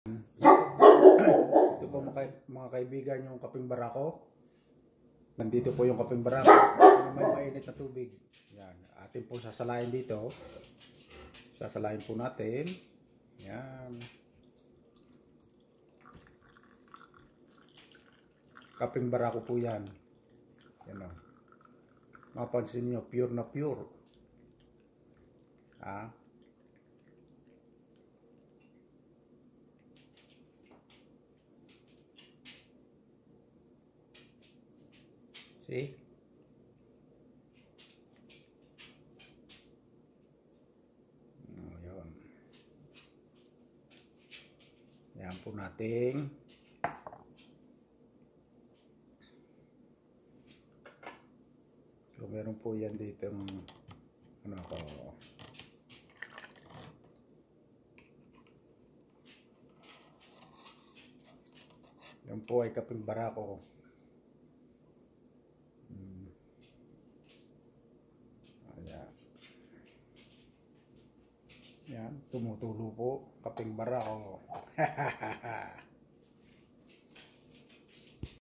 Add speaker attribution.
Speaker 1: Ito po mga kaibigan yung kaping barako. Nandito po yung kaping barako. May mainit na tubig. Yan. Atin po sasalayin dito. Sasalayin po natin. Yan. Kaping barako po yan. Yan o. Mapansin niyo, pure na pure. Ah. See? Oh, yun. Yan po natin. So, meron po yan dito ano ko. Yan po ay kaping barako. Yan, tumutulo po kaping barako.